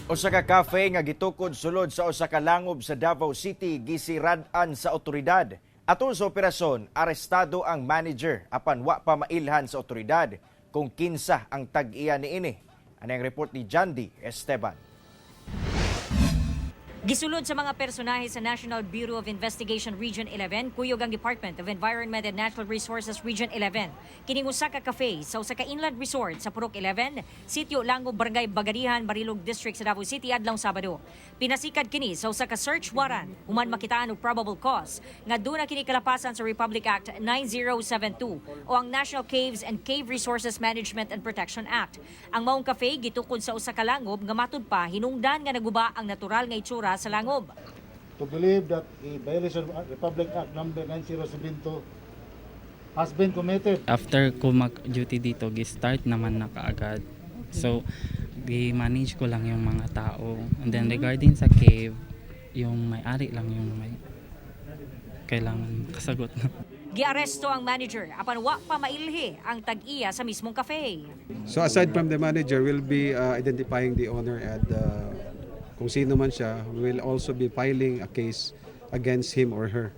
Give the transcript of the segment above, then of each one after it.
Usa ka cafe nga gitukod sulod sa usa ka langob sa Davao City gisirad-an sa otoridad. Atol sa operasyon, arestado ang manager apan wa pa mailhan sa otoridad kung kinsa ang tag-iya niini. Ano ang report ni Jandy Esteban. Gisulod sa mga personahe sa National Bureau of Investigation Region 11, kuyog ang Department of Environment and Natural Resources Region 11. Kining usa ka cafe sa usa ka inland resort sa Purok 11, Sitio Langob, Barangay Bagarihan, Marilog District sa Davao City adlong Sabado. Pinasikad kini sa usa ka search warrant human makitaan og probable cause nga duna kini kalapasan sa Republic Act 9072 o ang National Caves and Cave Resources Management and Protection Act. Ang maong cafe gitukod sa usa ka langob nga matud pa hinungdan nga naguba ang natural nga itsura sa langob. To believe that a violation of Republic Act number 9072 has been committed. After ko mag-duty dito, gi-start naman na kaagad. So, gi-manage ko lang yung mga tao. And then regarding sa cave, yung may-ari lang yung may kailangan kasagot na. Giaresto ang manager apan wa pa mailhi ang tag-iya sa mismong cafe. So aside from the manager, we'll be identifying the owner and kung sino man siya, we'll also be filing a case against him or her.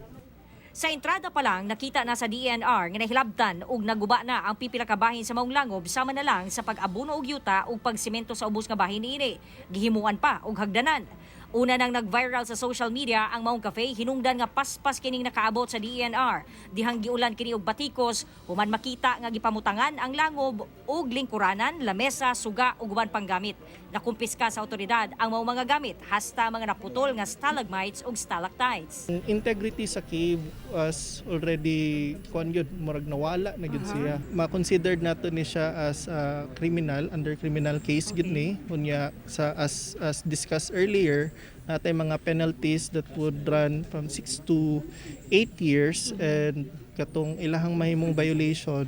Sa entrada pa lang, nakita na sa DNR nga nahilabtan ug naguba na ang pipila ka bahin sa maong langob sama na lang sa pag-abuno og yuta ug pagsemento sa ubos nga bahin niini. Gihimuan pa og hagdanan. Una nang nag-viral sa social media ang maong cafe, hinungdan nga paspas kining nakaabot sa DNR. Dihang giulan kini og batikos, human makita nga gipamutangan ang langob ug lingkuranan, lamesa, suga ug uban pang gamit. Nakumpiska sa otoridad ang maong mga gamit hasta mga naputol nga stalagmites ug stalactites. Integrity sa cave was already murag nawala na gyud siya. Ma-considered nato ni siya as a criminal under criminal case gyud ni unya sa as discussed earlier natay mga penalties that would run from 6 to 8 years and katong ilahang mahimong violation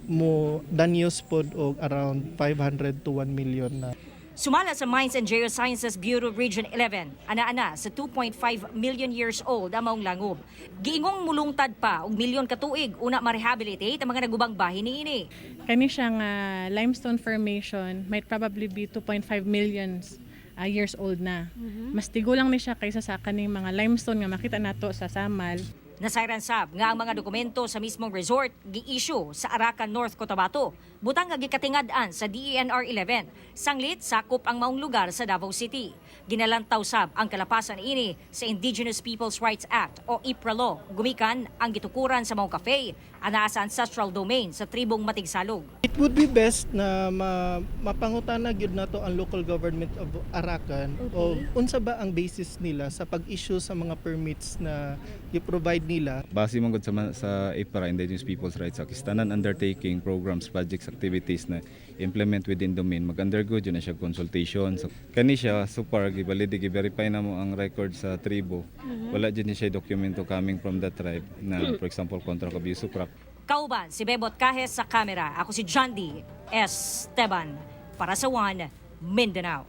mo danyos pod og around 500 to 1 million na. Sumala sa Mines and Geosciences Bureau Region 11, ana-ana sa 2.5 million years old ang maong langob. Giingong mulungtad pa og milyon ka tuig una ma-rehabilitate ang mga nagubang bahin niini. Kani siyang limestone formation might probably be 2.5 million years old na. Mas tigo lang ni siya kaysa sa kaning mga limestone nga makita nato sa Samal. Nasayran sab nga ang mga dokumento sa mismong resort gi-issue sa Arakan, North Cotabato. Butang nga gikatingad-an sa DENR 11. Sanglit sakop ang maong lugar sa Davao City. Ginalantaw sab ang kalapasan ini sa Indigenous Peoples' Rights Act o IPRA law. Gumikan ang gitukuran sa maong cafe ana sa ancestral domain sa tribong Matigsalog. It would be best na mapangutana gyud nato ang local government of Arakan o unsa ba ang basis nila sa pag-issue sa mga permits na i-provide nila. Base man gud sa IPRA, Indigenous Peoples' Rights Act, tanan undertaking programs, projects, activities na implement within domain, mag-undergo yun na siya consultation. So, kani siya, super, gibalidi, gi-verify na mo ang record sa tribo. Wala dyan siya dokumento coming from the tribe na, for example, contract abuse of crop. Kauban, si Bebot Kahes sa kamera. Ako si Jandy Esteban para sa One Mindanao.